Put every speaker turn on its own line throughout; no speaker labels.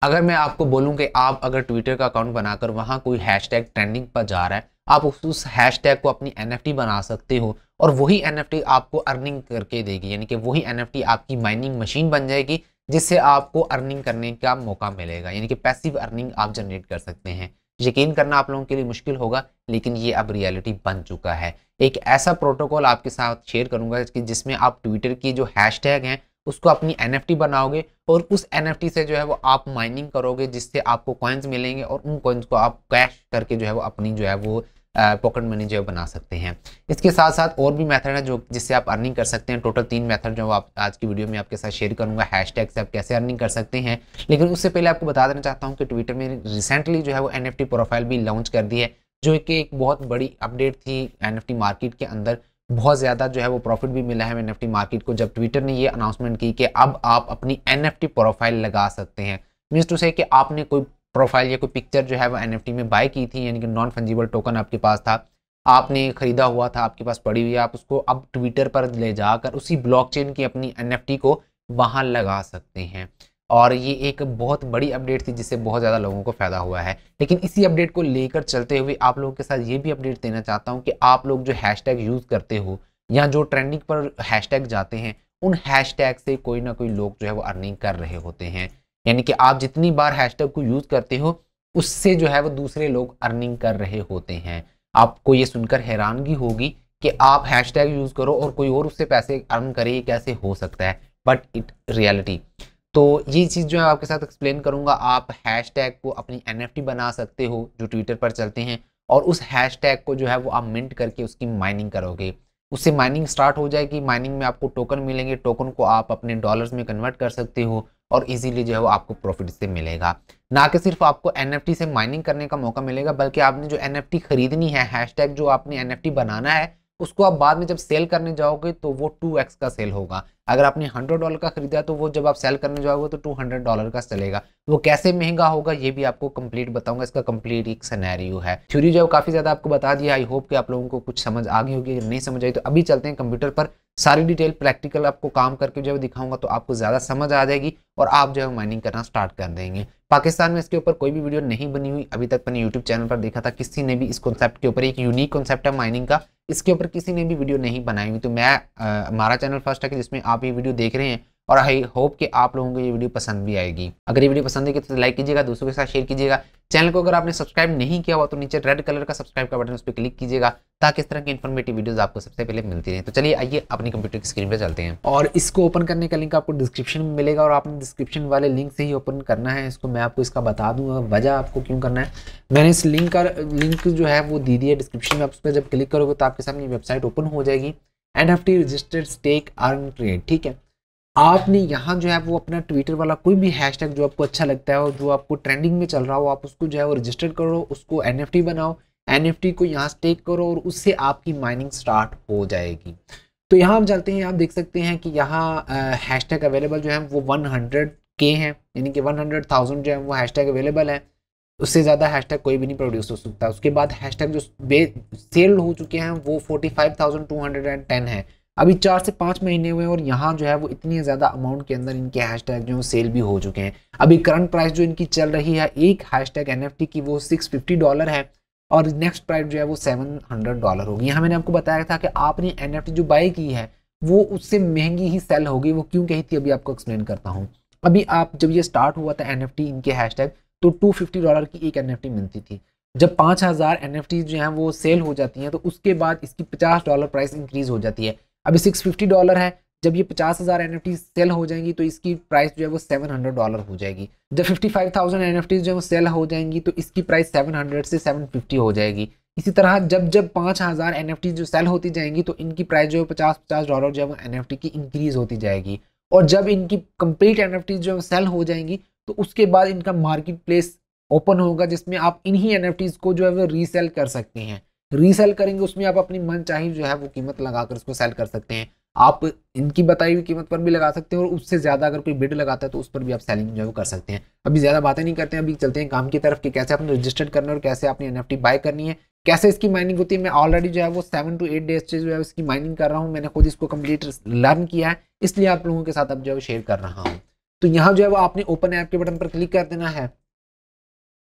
अगर मैं आपको बोलूं कि आप अगर ट्विटर का अकाउंट बनाकर वहां कोई हैशटैग ट्रेंडिंग पर जा रहा है, आप उस हैशटैग को अपनी एनएफटी बना सकते हो और वही एनएफटी आपको अर्निंग करके देगी, यानी कि वही एनएफटी आपकी माइनिंग मशीन बन जाएगी जिससे आपको अर्निंग करने का मौका मिलेगा, यानी कि पैसिव अर्निंग आप जनरेट कर सकते हैं। यकीन करना आप लोगों के लिए मुश्किल होगा, लेकिन ये अब रियलिटी बन चुका है। एक ऐसा प्रोटोकॉल आपके साथ शेयर करूंगा कि जिसमें आप ट्विटर की जो हैशटैग हैं उसको अपनी एनएफटी बनाओगे और उस एनएफटी से जो है वो आप माइनिंग करोगे, जिससे आपको कॉइन्स मिलेंगे और उन कॉइन्स को आप कैश करके जो है वो अपनी जो है वो पॉकेट मनी जो है बना सकते हैं। इसके साथ साथ और भी मेथड है जो जिससे आप अर्निंग कर सकते हैं। टोटल 3 मेथड जो आप आज की वीडियो में आपके साथ शेयर करूंगा, हैशटैग से आप कैसे अर्निंग कर सकते हैं। लेकिन उससे पहले आपको बता देना चाहता हूँ कि ट्विटर में रिसेंटली जो है वो एनएफटी प्रोफाइल भी लॉन्च कर दी है, जो कि एक बहुत बड़ी अपडेट थी एनएफटी मार्केट के अंदर। बहुत ज़्यादा जो है वो प्रॉफिट भी मिला है एनएफटी मार्केट को जब ट्विटर ने ये अनाउंसमेंट की कि अब आप अपनी एनएफटी प्रोफाइल लगा सकते हैं। मीन्स टू से कि आपने कोई प्रोफाइल या कोई पिक्चर जो है वो एनएफटी में बाय की थी, यानी कि नॉन फंजिबल टोकन आपके पास था, आपने खरीदा हुआ था, आपके पास पड़ी हुई है, आप उसको अब ट्विटर पर ले जाकर उसी ब्लॉकचेन की अपनी एनएफटी को वहां लगा सकते हैं। और ये एक बहुत बड़ी अपडेट थी जिससे बहुत ज़्यादा लोगों को फ़ायदा हुआ है। लेकिन इसी अपडेट को लेकर चलते हुए आप लोगों के साथ ये भी अपडेट देना चाहता हूँ कि आप लोग जो हैशटैग यूज़ करते हो या जो ट्रेंडिंग पर हैशटैग जाते हैं, उन हैशटैग से कोई ना कोई लोग जो है वो अर्निंग कर रहे होते हैं। यानी कि आप जितनी बार हैशटैग को यूज़ करते हो उससे जो है वो दूसरे लोग अर्निंग कर रहे होते हैं। आपको ये सुनकर हैरानगी होगी कि आप हैशटैग यूज़ करो और कोई और उससे पैसे अर्न करे, ये कैसे हो सकता है, बट इट रियलिटी। तो ये चीज़ जो है आपके साथ एक्सप्लेन करूंगा। आप हैशटैग को अपनी एनएफटी बना सकते हो जो ट्विटर पर चलते हैं और उस हैशटैग को जो है वो आप मिंट करके उसकी माइनिंग करोगे। उससे माइनिंग स्टार्ट हो जाएगी। माइनिंग में आपको टोकन मिलेंगे, टोकन को आप अपने डॉलर्स में कन्वर्ट कर सकते हो और इजीली जो है वो आपको प्रॉफिट से मिलेगा। ना कि सिर्फ आपको एनएफटी से माइनिंग करने का मौका मिलेगा, बल्कि आपने जो एनएफटी खरीदनी है, हैशटैग जो आपने एनएफटी बनाना है, उसको आप बाद में जब सेल करने जाओगे तो वो 2x का सेल होगा। अगर आपने $100 का खरीदा तो वो जब आप सेल करने जाओगे तो $200 का चलेगा। वो कैसे महंगा होगा ये भी आपको कंप्लीट बताऊंगा। इसका कंप्लीट एक सिनेरियो है। थ्योरी जो है काफी ज्यादा आपको बता दिया। आई होप कि आप लोगों को कुछ समझ आ गई होगी। अगर नहीं समझ आई तो अभी चलते हैं कंप्यूटर पर, सारी डिटेल प्रैक्टिकल आपको काम करके जो है दिखाऊंगा तो आपको ज्यादा समझ आ जाएगी और आप जो है माइनिंग करना स्टार्ट कर देंगे। पाकिस्तान में इसके ऊपर कोई भी वीडियो नहीं बनी हुई अभी तक। मैंने यूट्यूब चैनल पर देखा था किसी ने भी इस कॉन्सेप्ट के ऊपर, एक यूनिक कॉन्सेप्ट है माइनिंग का, इसके ऊपर किसी ने भी वीडियो नहीं बनाई हुई। तो मैं हमारा चैनल फर्स्ट है कि जिसमें आप ये वीडियो देख रहे हैं और आई होप कि आप लोगों को ये वीडियो पसंद भी आएगी। अगर ये वीडियो पसंद है तो लाइक कीजिएगा, दूसरों के साथ शेयर कीजिएगा। चैनल को अगर आपने सब्सक्राइब नहीं किया हुआ तो नीचे रेड कलर का सब्सक्राइब का बटन, उस पर क्लिक कीजिएगा ताकि इस तरह की इन्फॉर्मेटिव वीडियोस आपको सबसे पहले मिलती रहे। तो चलिए आइए अपनी कंप्यूटर की स्क्रीन पर चलते हैं और इसको ओपन करने का लिंक आपको डिस्क्रिप्शन में मिलेगा और आपने डिस्क्रिप्शन वाले लिंक से ही ओपन करना है इसको। मैं आपको इसका बता दूंगा वजह आपको क्यों करना है। मैंने इस लिंक जो है वो दी है डिस्क्रिप्शन में। आप उस पर जब क्लिक करोगे तो आपके सामने वेबसाइट ओपन हो जाएगी, NFT registered stake earn trade. ठीक है, आपने यहाँ जो है वो अपना ट्विटर वाला कोई भी हैशटैग जो आपको अच्छा लगता है और जो आपको ट्रेंडिंग में चल रहा हो, आप उसको जो है वो रजिस्टर करो, उसको एनएफटी बनाओ, एनएफटी को यहाँ स्टेक करो और उससे आपकी माइनिंग स्टार्ट हो जाएगी। तो यहाँ हम चलते हैं, आप देख सकते हैं कि यहाँ हैशटैग अवेलेबल जो है वो 100K हैं, यानी कि 100,000 जो है वो हैशटैग अवेलेबल है। उससे ज़्यादा हैशटैग कोई भी नहीं प्रोड्यूस हो सकता। उसके बाद हैशटैग जो सेल हो चुके हैं वो 45,210 है। अभी 4 से 5 महीने हुए और यहाँ जो है वो इतनी ज़्यादा अमाउंट के अंदर इनके हैशटैग जो सेल भी हो चुके हैं। अभी करंट प्राइस जो इनकी चल रही है एक हैशटैग एनएफटी की वो $650 है और नेक्स्ट प्राइस जो है वो $700 होगी। यहाँ मैंने आपको बताया था कि आपने एनएफटी जो बाय की है वो उससे महंगी ही सेल होगी। वो क्यों कही थी अभी आपको एक्सप्लेन करता हूँ। अभी आप जब ये स्टार्ट हुआ था एनएफटी इनके हैशटैग तो $250 की एक एनएफटी मिलती थी। जब 5000 एनएफटी जो हैं वो सेल हो जाती हैं तो उसके बाद इसकी $50 प्राइस इंक्रीज हो जाती है। अभी $650 है। जब ये 50,000 एनएफटी सेल हो जाएंगी तो इसकी प्राइस जो है वो $700 हो जाएगी। जब 55,000 एनएफटी जो है वो सेल हो जाएंगी तो इसकी प्राइस 700 से 750 हो जाएगी। इसी तरह जब 5000 एनएफटी जो सेल होती जाएंगी तो इनकी प्राइस जो है $50 जो है वो एनएफटी की इंक्रीज होती जाएगी। और जब इनकी कंप्लीट एनएफटी जो है सेल हो जाएंगी तो उसके बाद इनका मार्केट प्लेस ओपन होगा जिसमें आप इन्हीं एनएफटीज को जो है वो रीसेल कर सकते हैं। रीसेल करेंगे उसमें आप अपनी मन चाही जो है वो कीमत लगाकर उसको सेल कर सकते हैं। आप इनकी बताई हुई कीमत पर भी लगा सकते हैं और उससे ज्यादा अगर कोई बिड लगाता है तो उस पर भी आप सेलिंग जो है वो कर सकते हैं। अभी ज्यादा बातें नहीं करते हैं, अभी चलते हैं काम की तरफ कि कैसे आपने रजिस्टर्ड करना है और कैसे आपने एनएफटी बाय करनी है, कैसे इसकी माइनिंग होती है। मैं ऑलरेडी जो है वो 7 to 8 डेज से जो है इसकी माइनिंग कर रहा हूँ। मैंने खुद इसको कंप्लीट लर्न किया है, इसलिए आप लोगों के साथ अब जो है शेयर कर रहा हूँ। तो यहाँ जो है वो आपने ओपन ऐप के बटन पर क्लिक कर देना है।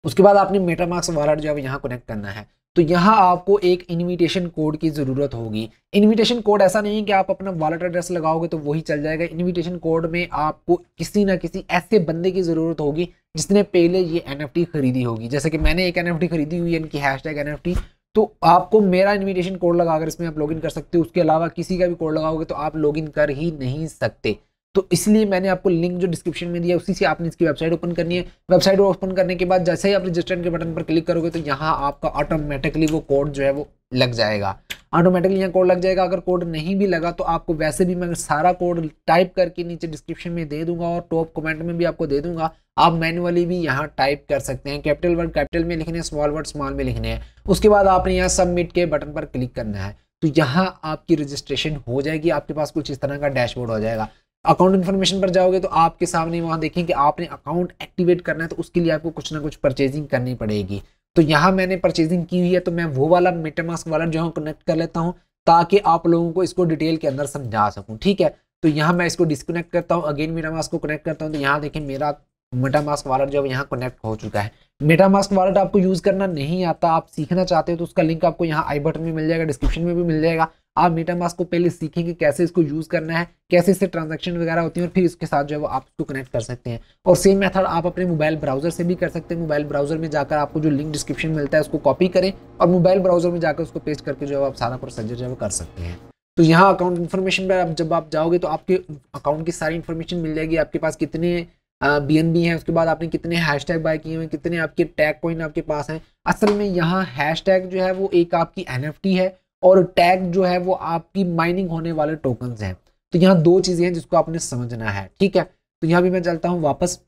उसके बाद आपने मेटामास्क वॉलेट जो है यहाँ कनेक्ट करना है। तो यहाँ आपको एक इनविटेशन कोड की ज़रूरत होगी। इनविटेशन कोड ऐसा नहीं है कि आप अपना वॉलेट एड्रेस लगाओगे तो वही चल जाएगा। इनविटेशन कोड में आपको किसी ना किसी ऐसे बंदे की ज़रूरत होगी जिसने पहले ये NFT खरीदी होगी। जैसे कि मैंने एक NFT खरीदी हुई है, इनकी #NFT। तो आपको मेरा इनविटेशन कोड लगाकर इसमें आप लॉगिन कर सकते हो। उसके अलावा किसी का भी कोड लगाओगे तो आप लॉगिन कर ही नहीं सकते। तो इसलिए मैंने आपको लिंक जो डिस्क्रिप्शन में दिया उसी से आपने इसकी वेबसाइट ओपन करनी है। वेबसाइट ओपन करने के बाद जैसे ही आप रजिस्टर के बटन पर क्लिक करोगे तो यहाँ आपका ऑटोमेटिकली वो कोड जो है वो लग जाएगा। ऑटोमेटिकली यहाँ कोड लग जाएगा। अगर कोड नहीं भी लगा तो आपको वैसे भी मैं सारा कोड टाइप करके नीचे डिस्क्रिप्शन में दे दूंगा और टॉप कमेंट में भी आपको दे दूंगा। आप मैनुअली भी यहाँ टाइप कर सकते हैं। कैपिटल वर्ड कैपिटल में लिखने हैं, स्मॉल वर्ड स्मॉल में लिखने हैं। उसके बाद आपने यहाँ सबमिट के बटन पर क्लिक करना है। तो यहाँ आपकी रजिस्ट्रेशन हो जाएगी। आपके पास कुछ इस तरह का डैशबोर्ड हो जाएगा। अकाउंट इन्फॉर्मेशन पर जाओगे तो आपके सामने वहां देखें कि आपने अकाउंट एक्टिवेट करना है, तो उसके लिए आपको कुछ ना कुछ परचेजिंग करनी पड़ेगी। तो यहाँ मैंने परचेजिंग की हुई है, तो मैं वो वाला मेटामास्क वॉलेट जो है कनेक्ट कर लेता हूँ ताकि आप लोगों को इसको डिटेल के अंदर समझा सकूँ। ठीक है, तो यहाँ मैं इसको डिस्कनेक्ट करता हूँ, अगेन मेटामास्क को कनेक्ट करता हूँ। तो यहाँ देखें मेरा मेटामास्क वॉलेट जो है यहाँ कनेक्ट हो चुका है। मेटामास्क वॉलेट आपको यूज करना नहीं आता, आप सीखना चाहते हो तो उसका लिंक आपको यहाँ आई बटन में मिल जाएगा, डिस्क्रिप्शन में भी मिल जाएगा। आप मेटामास्क को पहले सीखेंगे कैसे इसको यूज करना है, कैसे इससे ट्रांजैक्शन वगैरह होती है, और फिर इसके साथ जो है वो आप इसको कनेक्ट कर सकते हैं। और सेम मेथड आप अपने मोबाइल ब्राउजर से भी कर सकते हैं। मोबाइल ब्राउजर में जाकर आपको जो लिंक डिस्क्रिप्शन मिलता है उसको कॉपी करें और मोबाइल ब्राउजर में जाकर उसको पेस्ट करके जो है आप सारा प्रोसीजर जो है कर सकते हैं। तो यहाँ अकाउंट इन्फॉर्मेशन पर जब आप जाओगे तो आपके अकाउंट की सारी इन्फॉर्मेशन मिल जाएगी। आपके पास कितने BNB हैं, उसके बाद आपने कितने हैशटैग बाय किए हुए हैं, कितने आपके टैग कॉइन आपके पास हैं। असल में यहाँ हैशटैग जो है वो एक आपकी NFT है और टैग जो है वो आपकी माइनिंग होने वाले टोकन्स हैं। तो यहाँ दो चीजें हैं जिसको आपने समझना है। ठीक है, तो यहाँ भी मैं चलता हूँ वापस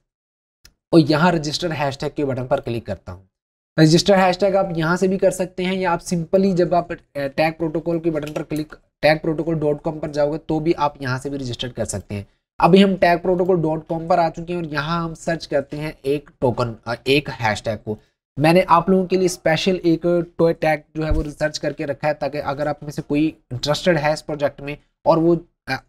और यहाँ रजिस्टर हैशटैग के बटन पर क्लिक करता हूँ। रजिस्टर हैशटैग आप यहाँ से भी कर सकते हैं, या आप सिंपली जब आप टैग प्रोटोकॉल के बटन पर क्लिक tagprotocol.com पर जाओगे तो भी आप यहाँ से भी रजिस्टर कर सकते हैं। अभी हम tagprotocol.com पर आ चुके हैं और यहाँ हम सर्च करते हैं एक टोकन, एक हैशटैग को। मैंने आप लोगों के लिए स्पेशल एक टॉय टैग जो है वो रिसर्च करके रखा है, ताकि अगर आप में से कोई इंटरेस्टेड है इस प्रोजेक्ट में और वो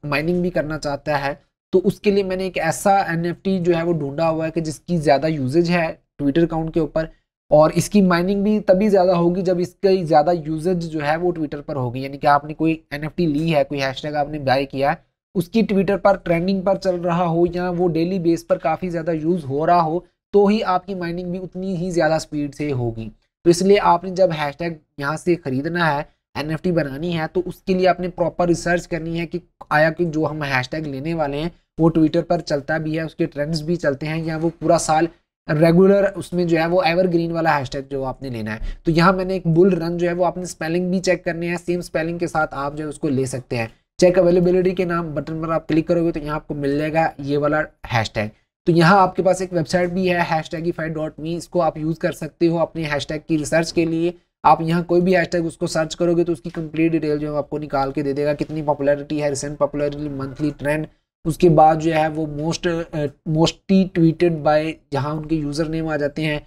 माइनिंग भी करना चाहता है तो उसके लिए मैंने एक ऐसा NFT जो है वो ढूंढा हुआ है कि जिसकी ज़्यादा यूजेज है ट्विटर अकाउंट के ऊपर, और इसकी माइनिंग भी तभी ज़्यादा होगी जब इसकी ज़्यादा यूजेज जो है वो ट्विटर पर होगी। यानी कि आपने कोई NFT ली है, कोई हैशटैग आपने बाय किया है, उसकी ट्विटर पर ट्रेंडिंग पर चल रहा हो या वो डेली बेस पर काफ़ी ज़्यादा यूज़ हो रहा हो तो ही आपकी माइनिंग भी उतनी ही ज़्यादा स्पीड से होगी। तो इसलिए आपने जब हैशटैग यहाँ से ख़रीदना है, NFT बनानी है, तो उसके लिए आपने प्रॉपर रिसर्च करनी है कि आया कि जो हम हैशटैग लेने वाले हैं वो ट्विटर पर चलता भी है, उसके ट्रेंड्स भी चलते हैं, या वो पूरा साल रेगुलर उसमें जो है वो एवरग्रीन वाला हैशटैग जो आपने लेना है। तो यहाँ मैंने एक बुल रन जो है वो आपने स्पेलिंग भी चेक करने हैं, सेम स्पेलिंग के साथ आप जो है उसको ले सकते हैं। चेक अवेलेबिलिटी के नाम बटन पर आप क्लिक करोगे तो यहाँ आपको मिल जाएगा ये वाला हैशटैग। तो यहाँ आपके पास एक वेबसाइट भी है hashtagify.me, इसको आप यूज़ कर सकते हो अपने हैशटैग की रिसर्च के लिए। आप यहाँ कोई भी हैशटैग उसको सर्च करोगे तो उसकी कंप्लीट डिटेल जो है आपको निकाल के दे देगा, कितनी पॉपुलैरिटी है, रिसेंट पॉपुलैरिटी, मंथली ट्रेंड, उसके बाद जो है वो मोस्टली ट्वीटेड बाय, जहाँ उनके यूज़र नेम आ जाते हैं,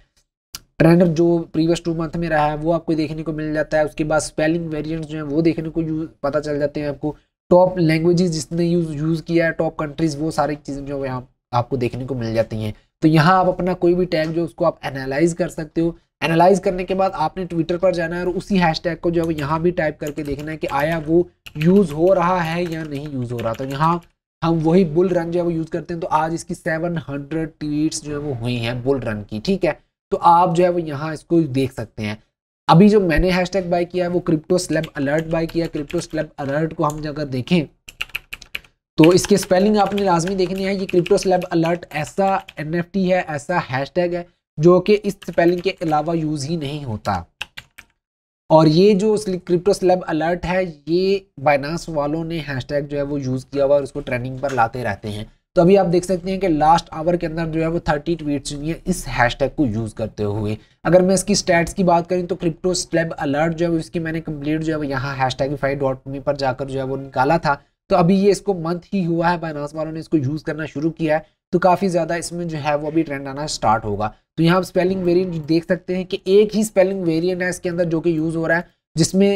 ट्रेंड जो प्रीवियस 2 मंथ में रहा है वो आपको देखने को मिल जाता है। उसके बाद स्पेलिंग वेरिएंट्स जो है वो देखने को पता चल जाते हैं आपको, टॉप लैंग्वेजेस जिसने यूज़ किया है, टॉप कंट्रीज, वो सारी चीज़ें जो है आपको देखने को मिल जाती हैं। तो यहाँ आप अपना कोई भी टैग जो उसको आप एनालाइज कर सकते हो। एनालाइज करने के बाद आपने ट्विटर पर जाना है और उसी हैशटैग को जो है यहाँ भी टाइप करके देखना है कि आया वो यूज़ हो रहा है या नहीं यूज़ हो रहा। तो यहाँ हम वही बुल रन जो है वो यूज़ करते हैं। तो आज इसकी 700 ट्वीट्स जो है वो हुई हैं बुल रन की। ठीक है, तो आप जो है वो यहाँ इसको देख सकते हैं। अभी जो मैंने हैशटैग बाय किया है वो क्रिप्टो स्लैब अलर्ट बाय किया। क्रिप्टो स्लैब अलर्ट को हम अगर देखें तो इसके स्पेलिंग आपने लाजमी देखनी है। ये क्रिप्टो स्लैब अलर्ट ऐसा NFT है, ऐसा हैशटैग है जो कि इस स्पेलिंग के अलावा यूज़ ही नहीं होता। और ये जो क्रिप्टो स्लैब अलर्ट है ये बाइनांस वालों ने हैशटैग जो है वो यूज़ किया हुआ और उसको ट्रेंडिंग पर लाते रहते हैं। तो अभी आप देख सकते हैं कि लास्ट आवर के अंदर जो है वो 30 ट्वीट्स हुई हैं इस हैशटैग को यूज़ करते हुए। अगर मैं इसकी स्टैट्स की बात करूं तो क्रिप्टो स्लैब अलर्ट जो है इसकी मैंने कंप्लीट जो है वो यहाँ hashtagify.me पर जाकर जो है वो निकाला था। तो अभी ये इसको मंथ ही हुआ है, बाइनांस वालों ने इसको यूज़ करना शुरू किया है, तो काफ़ी ज़्यादा इसमें जो है वो अभी ट्रेंड आना स्टार्ट होगा। तो यहाँ आप स्पेलिंग वेरिएंट देख सकते हैं कि एक ही स्पेलिंग वेरिएंट है इसके अंदर जो कि यूज़ हो रहा है, जिसमें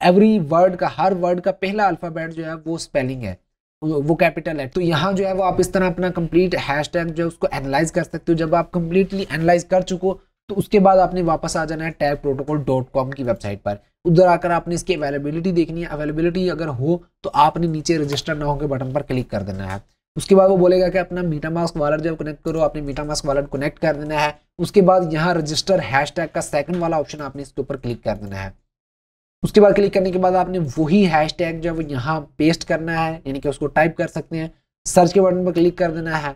एवरी वर्ड का, हर वर्ड का पहला अल्फ़ाबेट जो है वो स्पेलिंग है। वो कैपिटल है। तो यहाँ जो है वो आप इस तरह अपना कंप्लीट हैशटैग जो है उसको एनालाइज कर सकते हो। जब आप कंप्लीटली एनालाइज कर चुको तो उसके बाद आपने वापस आ जाना है tagprotocol.com की वेबसाइट पर। उधर आकर आपने इसकी अवेलेबिलिटी देखनी है। अवेलेबिलिटी अगर हो तो आपने नीचे रजिस्टर नाउ के बटन पर क्लिक कर देना है। उसके बाद वो बोलेगा कि अपना मीटामास्क वॉलेट जब कनेक्ट करो, आपने मीटामास्क वॉलेट कनेक्ट कर देना है। उसके बाद यहाँ रजिस्टर हैशटैग का सेकंड वाला ऑप्शन आपने इसके ऊपर क्लिक कर देना है। उसके बाद क्लिक करने के बाद आपने वही हैशटैग जो है वो यहाँ पेस्ट करना है, यानी कि उसको टाइप कर सकते हैं। सर्च के बटन पर क्लिक कर देना है।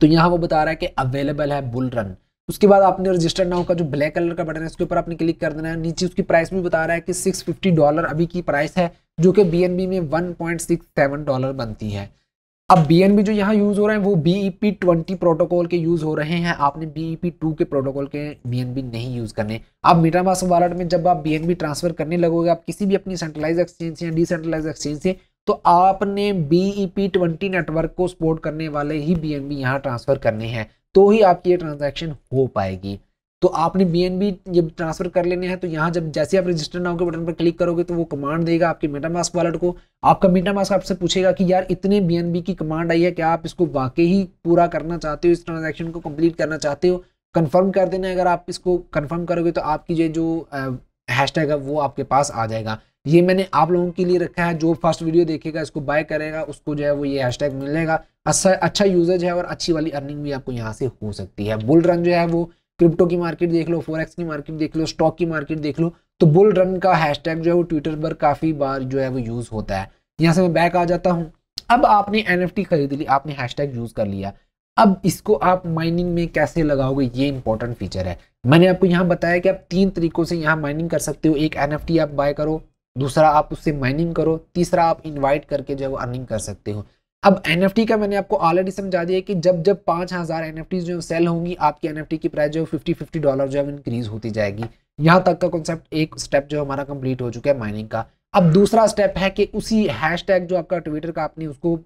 तो यहाँ वो बता रहा है कि अवेलेबल है बुल रन। उसके बाद आपने रजिस्टर नाउ का जो ब्लैक कलर का बटन है इसके ऊपर आपने क्लिक कर देना है। नीचे उसकी प्राइस भी बता रहा है कि $650 अभी की प्राइस है, जो कि BNB में $1.67 बनती है। अब BNB जो यहाँ यूज हो रहे हैं वो BEP20 प्रोटोकॉल के यूज हो रहे हैं। आपने BEP2 के प्रोटोकॉल के BNB नहीं यूज करने। आप मीटामास्क वॉलेट में जब आप BNB ट्रांसफर करने लगोगे आप किसी भी अपनी सेंट्रलाइज एक्सचेंज से या डिसेंट्रलाइज एक्सचेंज से, तो आपने BEP20 नेटवर्क को सपोर्ट करने वाले ही BNB यहाँ ट्रांसफर करने हैं, तो ही आपकी ये ट्रांजैक्शन हो पाएगी। तो आपने BNB जब ट्रांसफर कर लेने हैं तो यहाँ जब जैसे आप रजिस्टर नाउ के बटन पर क्लिक करोगे तो वो कमांड देगा आपके मीटामास्क वॉलेट को। आपका मीटामास्क आपसे पूछेगा कि यार इतने BNB की कमांड आई है, क्या आप इसको वाकई ही पूरा करना चाहते हो, इस ट्रांजैक्शन को कंप्लीट करना चाहते हो। कंफर्म कर देना है। अगर आप इसको कंफर्म करोगे तो आपकी जो हैशटैग है वो आपके पास आ जाएगा। ये मैंने आप लोगों के लिए रखा है, जो फर्स्ट वीडियो देखेगा इसको बाय करेगा उसको जो है वो ये हैशटैग मिलेगा। अच्छा यूजेज है और अच्छी वाली अर्निंग भी आपको यहाँ से हो सकती है। बुल रन जो है वो क्रिप्टो की मार्केट देख लो, फॉरेक्स की मार्केट देख लो, स्टॉक की मार्केट देख लो, तो बुल रन का हैशटैग जो है वो ट्विटर पर काफी बार जो है वो यूज होता है। यहाँ से मैं बैक आ जाता हूँ। अब आपने NFT खरीद ली, आपने हैशटैग यूज कर लिया। अब इसको आप माइनिंग में कैसे लगाओगे, ये इंपॉर्टेंट फीचर है। मैंने आपको यहाँ बताया कि आप 3 तरीकों से यहाँ माइनिंग कर सकते हो। एक NFT आप बाय करो, दूसरा आप उससे माइनिंग करो, तीसरा आप इन्वाइट करके जो है वो अर्निंग कर सकते हो। अब NFT का मैंने आपको ऑलरेडी समझा दिया कि जब 5000 NFT जो सेल होंगी आपकी NFT की प्राइस जो $50 जो है इंक्रीज होती जाएगी। यहाँ तक का कॉन्सेप्ट एक स्टेप जो हमारा कंप्लीट हो चुका है माइनिंग का। अब दूसरा स्टेप है कि उसी हैशटैग जो आपका ट्विटर का आपने उसको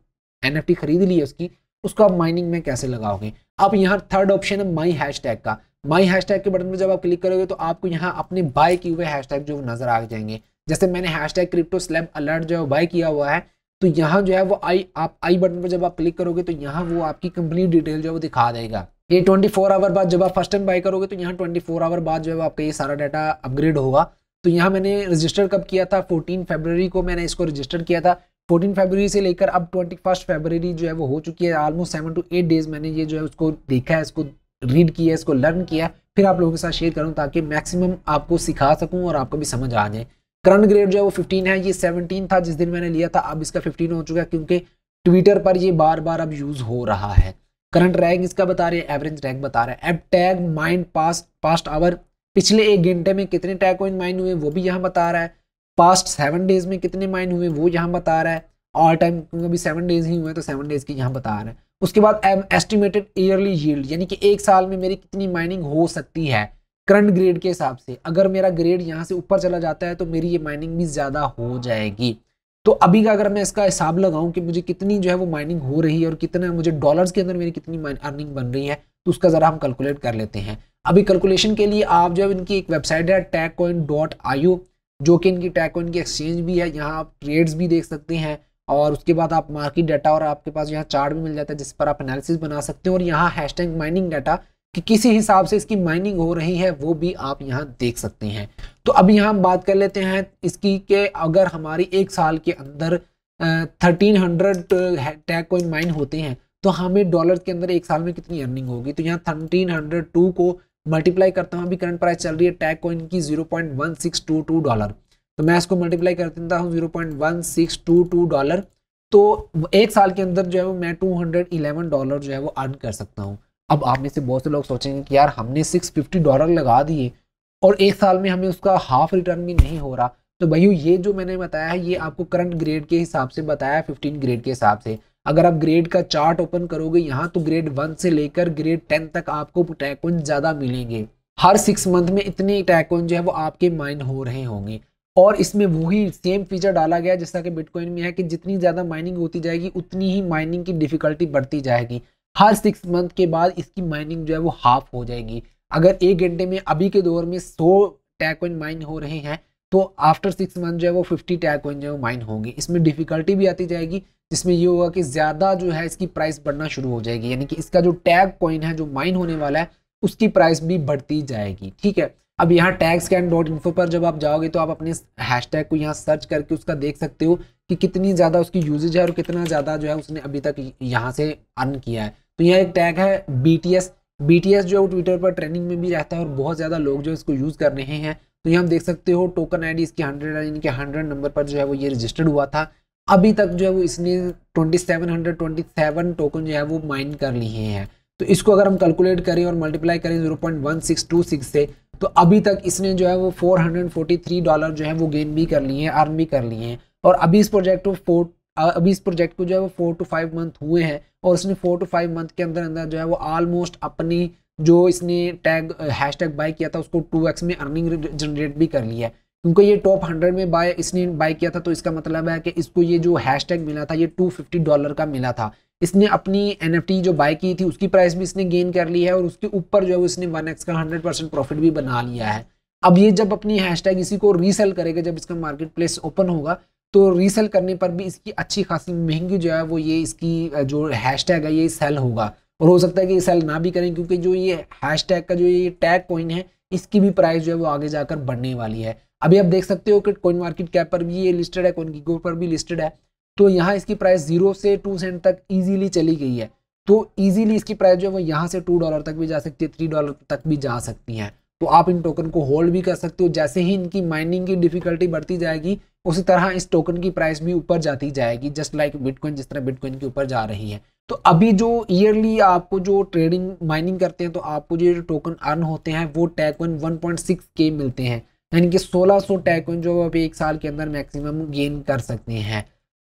NFT खरीद ली है उसको आप माइनिंग में कैसे लगाओगे। अब यहाँ थर्ड ऑप्शन है माई हैशटैग का। माई हैशटैग के बटन पर जब आप क्लिक करोगे तो आपको यहाँ अपने बाय किए हुए हैशटैग जो नजर आ जाएंगे। जैसे मैंने हैशटैग क्रिप्टो स्लैब अलर्ट जो है बाय किया हुआ है, तो यहाँ जो है वो आई बटन पर जब आप क्लिक करोगे तो यहाँ वो आपकी कंप्लीट डिटेल जो है वो दिखा देगा। ये 24 आवर बाद जब आप फर्स्ट टाइम बाय करोगे तो यहाँ 24 आवर बाद जो है आपका ये सारा डाटा अपग्रेड होगा। तो यहाँ मैंने रजिस्टर कब किया था, 14 फरवरी को मैंने इसको रजिस्टर किया था। 14 फरवरी से लेकर अब 21 फरवरी जो है वो हो चुकी है। ऑलमोस्ट 7 to 8 डेज मैंने ये जो है उसको देखा है, इसको रीड किया, इसको लर्न किया, फिर आप लोगों के साथ शेयर करूँ ताकि मैक्सिमम आपको सिखा सकूँ और आपको भी समझ आ जाए। करंट ग्रेड जो है वो 15 है, ये 17 था जिस दिन मैंने लिया था, अब इसका 15 हो चुका है क्योंकि ट्विटर पर ये बार बार अब यूज हो रहा है। करंट रैंक इसका बता रहे हैं, एवरेज रैंक बता रहा है। अब टैग माइंड पास्ट आवर, पिछले 1 घंटे में कितने टैग कॉइन माइन हुए वो भी यहाँ बता रहा है। पास्ट 7 डेज में कितने माइन हुए वो यहाँ बता रहा है। ऑल टाइम क्योंकि अभी 7 डेज ही हुए तो 7 डेज की यहाँ बता रहा है। उसके बाद एस्टिमेटेड ईयरली यील्ड, यानी कि 1 साल में मेरी कितनी माइनिंग हो सकती है करंट ग्रेड के हिसाब से। अगर मेरा ग्रेड यहाँ से ऊपर चला जाता है तो मेरी ये माइनिंग भी ज़्यादा हो जाएगी। तो अभी का अगर मैं इसका हिसाब लगाऊं कि मुझे कितनी जो है वो माइनिंग हो रही है और कितना मुझे डॉलर्स के अंदर मेरी कितनी अर्निंग बन रही है, तो उसका ज़रा हम कैलकुलेट कर लेते हैं। अभी कैलकुलेशन के लिए आप जो है इनकी एक वेबसाइट है tagcoin.io, जो कि इनकी tagcoin की एक्सचेंज भी है। यहाँ आप ट्रेड्स भी देख सकते हैं और उसके बाद आप मार्केट डाटा और आपके पास यहाँ चार्ट भी मिल जाता है जिस पर आप एनालिसिस बना सकते हो। और यहाँ हैशटैग माइनिंग डाटा कि किसी हिसाब से इसकी माइनिंग हो रही है वो भी आप यहाँ देख सकते हैं। तो अभी यहाँ हम बात कर लेते हैं इसकी कि अगर हमारी 1 साल के अंदर 1300 टैग कॉइन माइन होते हैं तो हमें डॉलर के अंदर 1 साल में कितनी अर्निंग होगी। तो यहाँ 1302 को मल्टीप्लाई करता हूँ। अभी करंट प्राइस चल रही है टैग कॉइन की $0.1622, तो मैं इसको मल्टीप्लाई कर देता हूँ $0.1622। तो 1 साल के अंदर जो है वो मैं $211 जो है वो अर्न कर सकता हूँ। अब आप में से बहुत से लोग सोचेंगे कि यार हमने $650 लगा दिए और 1 साल में हमें उसका हाफ रिटर्न भी नहीं हो रहा। तो भैया ये जो मैंने बताया है ये आपको करंट ग्रेड के हिसाब से बताया, 15 ग्रेड के हिसाब से। अगर आप ग्रेड का चार्ट ओपन करोगे यहाँ तो ग्रेड 1 से लेकर ग्रेड 10 तक आपको टैग कॉइन ज़्यादा मिलेंगे। हर 6 मंथ में इतने टैग कॉइन जो है वो आपके माइन हो रहे होंगे। और इसमें वही सेम फीचर डाला गया जैसा कि बिटकॉइन में है कि जितनी ज़्यादा माइनिंग होती जाएगी उतनी ही माइनिंग की डिफिकल्टी बढ़ती जाएगी। हर 6 मंथ के बाद इसकी माइनिंग जो है वो हाफ हो जाएगी। अगर 1 घंटे में अभी के दौर में 100 टैग कॉइन माइन हो रहे हैं
तो आफ्टर 6 मंथ जो है वो 50 टैग कॉइन जो है वो माइन होंगे। इसमें डिफिकल्टी भी आती जाएगी, जिसमें ये होगा कि ज़्यादा जो है इसकी प्राइस बढ़ना शुरू हो जाएगी, यानी कि इसका जो टैग कॉइन है जो माइन होने वाला है उसकी प्राइस भी बढ़ती जाएगी। ठीक है, अब यहाँ tagscan.info पर जब आप जाओगे तो आप अपने हैशटैग को यहाँ सर्च करके उसका देख सकते हो कि कितनी ज़्यादा उसकी यूजेज है और कितना ज़्यादा जो है उसने अभी तक यहाँ से अर्न किया है। तो यहाँ एक टैग है BTS जो है वो ट्विटर पर ट्रेंडिंग में भी रहता है और बहुत ज़्यादा लोग जो इसको यूज़ कर रहे हैं। तो यहाँ हम देख सकते हो टोकन ID इसकी 100 है, यानी कि 100 नंबर पर जो है वो ये रजिस्टर्ड हुआ था। अभी तक जो है वो इसने 2727 टोकन जो है वो माइन कर लिए हैं। तो इसको अगर हम कैलकुलेट करें और मल्टीप्लाई करें 0.1626 से, तो अभी तक इसने जो है वो $443 जो है वो गेन भी कर लिए हैं, अर्न भी कर लिए हैं। और अभी इस प्रोजेक्ट को जो है वो 4 to 5 मंथ हुए हैं और उसने 4 to 5 मंथ के अंदर अंदर जो है वो ऑलमोस्ट अपनी जो इसने हैशटैग बाय किया था उसको 2x में अर्निंग जनरेट भी कर लिया है। क्योंकि ये टॉप 100 में इसने बाय किया था, तो इसका मतलब है कि इसको ये जो हैशटैग मिला था ये $250 का मिला था। इसने अपनी NFT जो बाय की थी उसकी प्राइस भी इसने गेन कर ली है और उसके ऊपर जो है इसने 1x का 100% प्रॉफिट भी बना लिया है। अब ये जब अपनी हैशटैग इसी को रीसेल करेगा, जब इसका मार्केट प्लेस ओपन होगा, तो रीसेल करने पर भी इसकी अच्छी खासी महंगी जो है वो ये इसकी जो हैशटैग है ये सेल होगा। और हो सकता है कि ये सेल ना भी करें, क्योंकि जो ये हैशटैग का जो ये टैग कॉइन है इसकी भी प्राइस जो है वो आगे जाकर बढ़ने वाली है। अभी आप देख सकते हो कि कॉइन मार्केट कैप पर भी ये लिस्टेड है, CoinGecko पर भी लिस्टेड है। तो यहाँ इसकी प्राइस 0 से 2 सेंट तक इजीली चली गई है। तो इजीली इसकी प्राइस जो है वो यहाँ से $2 तक भी जा सकती है, $3 तक भी जा सकती है। तो आप इन टोकन को होल्ड भी कर सकते हो। जैसे ही इनकी माइनिंग की डिफिकल्टी बढ़ती जाएगी उसी तरह इस टोकन की प्राइस भी ऊपर जाती जाएगी, जस्ट लाइक बिटकॉइन, जिस तरह बिटकॉइन के ऊपर जा रही है। तो अभी जो ईयरली आपको जो ट्रेडिंग माइनिंग करते हैं तो आपको जो टोकन अर्न होते हैं वो टैग कॉइन 1.6K मिलते हैं, यानी कि 1600 टैग कॉइन जो आप एक साल के अंदर मैक्सिमम गेन कर सकते हैं।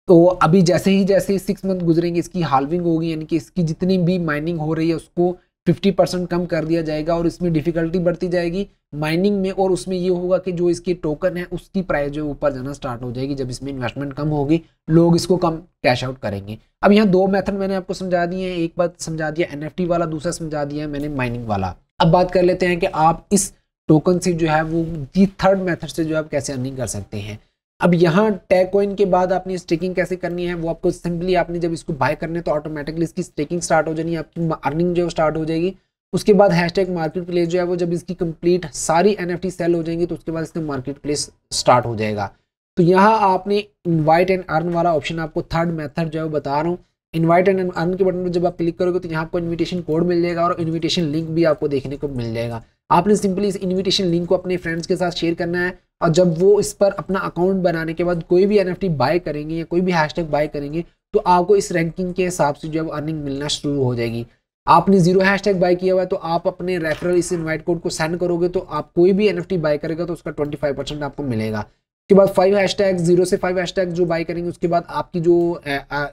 तो अभी जैसे ही 6 मंथ गुजरेंगे इसकी हाल्विंग होगी, यानी कि इसकी जितनी भी माइनिंग हो रही है उसको 50% कम कर दिया जाएगा और इसमें डिफिकल्टी बढ़ती जाएगी माइनिंग में। और उसमें ये होगा कि जो इसकी टोकन है उसकी प्राइस जो ऊपर जाना स्टार्ट हो जाएगी। जब इसमें इन्वेस्टमेंट कम होगी लोग इसको कम कैश आउट करेंगे। अब यहाँ 2 मेथड मैंने आपको समझा दिए हैं, एक बात समझा दिया NFT वाला, दूसरा समझा दिया है मैंने माइनिंग वाला। अब बात कर लेते हैं कि आप इस टोकन से जो है वो थर्ड मेथड से जो आप कैसे अर्निंग कर सकते हैं। अब यहाँ टैग कॉइन के बाद आपने स्टेकिंग कैसे करनी है वो आपको सिंपली आपने जब इसको बाय करने तो ऑटोमेटिकली इसकी स्टेकिंग स्टार्ट हो जानी, आपकी अर्निंग जो स्टार्ट हो जाएगी। उसके बाद हैशटैग मार्केट प्लेस जो है वो जब इसकी कंप्लीट सारी NFT सेल हो जाएंगी तो उसके बाद इसका मार्केट प्लेस स्टार्ट हो जाएगा। तो यहाँ आपने इनवाइट एंड अर्न वाला ऑप्शन आपको थर्ड मेथड जो है वो बता रहा हूँ। इनवाइट एंड अर्न के बटन पर जब आप क्लिक करोगे तो यहाँ आपको इन्विटेशन कोड मिल जाएगा और इन्विटेशन लिंक भी आपको देखने को मिल जाएगा। आपने सिंपली इस इन्विटेशन लिंक को अपने फ्रेंड्स के साथ शेयर करना है और जब वो इस पर अपना अकाउंट बनाने के बाद कोई भी NFT बाय करेंगे या कोई भी हैशटैग बाय करेंगे तो आपको इस रैंकिंग के हिसाब से जो है अर्निंग मिलना शुरू हो जाएगी। आपने 0 हैशटैग बाय किया हुआ है तो आप अपने रेफरल इस इनवाइट कोड को सेंड करोगे तो आप कोई भी NFT बाय करेगा तो उसका 25% आपको मिलेगा। उसके बाद 5 हैशटैग 0 से 5 हैशटैग जो बाय करेंगे उसके बाद आपकी जो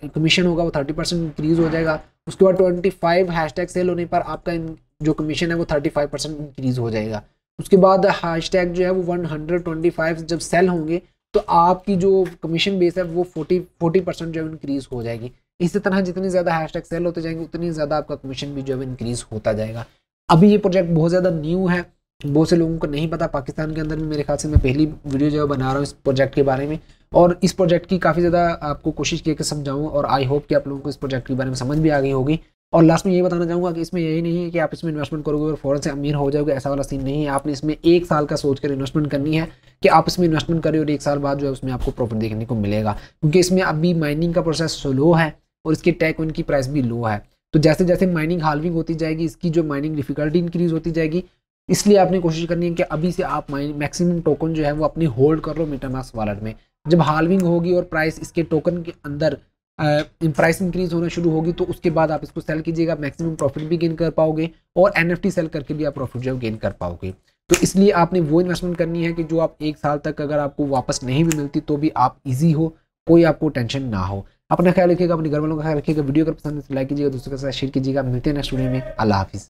कमीशन होगा वो 30% इंक्रीज हो जाएगा। उसके बाद 25 हैशटैग सेल होने पर आपका जो कमीशन है वो 35% इंक्रीज हो जाएगा। उसके बाद हैशटैग जो है वो 125 जब सेल होंगे तो आपकी जो कमीशन बेस है वो 40% जो है इंक्रीज हो जाएगी। इसी तरह जितनी ज़्यादा हैशटैग सेल होते जाएंगे उतनी ज़्यादा आपका कमीशन भी जो है इंक्रीज होता जाएगा। अभी ये प्रोजेक्ट बहुत ज़्यादा न्यू है, बहुत से लोगों को नहीं पता। पाकिस्तान के अंदर भी मेरे ख्याल से मैं पहली वीडियो जो है बना रहा हूँ इस प्रोजेक्ट के बारे में और इस प्रोजेक्ट की काफ़ी ज़्यादा आपको कोशिश की कि समझाऊँ और आई होप कि आप लोगों को इस प्रोजेक्ट के बारे में समझ भी आ गई होगी। और लास्ट में ये बताना चाहूँगा कि इसमें यही नहीं है कि आप इसमें इन्वेस्टमेंट करोगे और फ़ौरन से अमीर हो जाओगे, ऐसा वाला सीन नहीं है। आपने इसमें 1 साल का सोच कर इन्वेस्टमेंट करनी है कि आप इसमें इन्वेस्टमेंट करें और 1 साल बाद जो है उसमें आपको प्रॉफिट देखने को मिलेगा, क्योंकि इसमें अभी माइनिंग का प्रोसेस स्लो है और इसके टैग कॉइन की प्राइस भी लो है। तो जैसे जैसे माइनिंग हाल्विंग होती जाएगी इसकी जो माइनिंग डिफिकल्टी इंक्रीज होती जाएगी, इसलिए आपने कोशिश करनी है कि अभी से आप मैक्सिमम टोकन जो है वो अपनी होल्ड कर लो मेटामास्क वॉलेट में। जब हाल्विंग होगी और प्राइस इसके टोकन के अंदर प्राइस इंक्रीज होना शुरू होगी तो उसके बाद आप इसको सेल कीजिएगा, मैक्सिमम प्रॉफिट भी गेन कर पाओगे और NFT सेल करके भी आप प्रॉफिट जो गेन कर पाओगे। तो इसलिए आपने वो इन्वेस्टमेंट करनी है कि जो आप 1 साल तक अगर आपको वापस नहीं भी मिलती तो भी आप इजी हो, कोई आपको टेंशन ना हो। अपना ख्याल रखिएगा, अपने घर वालों का ख्याल रखिएगा। वीडियो अगर पसंद है तो लाइक कीजिएगा, दोस्तों के साथ शेयर कीजिएगा। मिलते हैं नेक्स्ट वीडियो में। अल्लाह हाफिज़।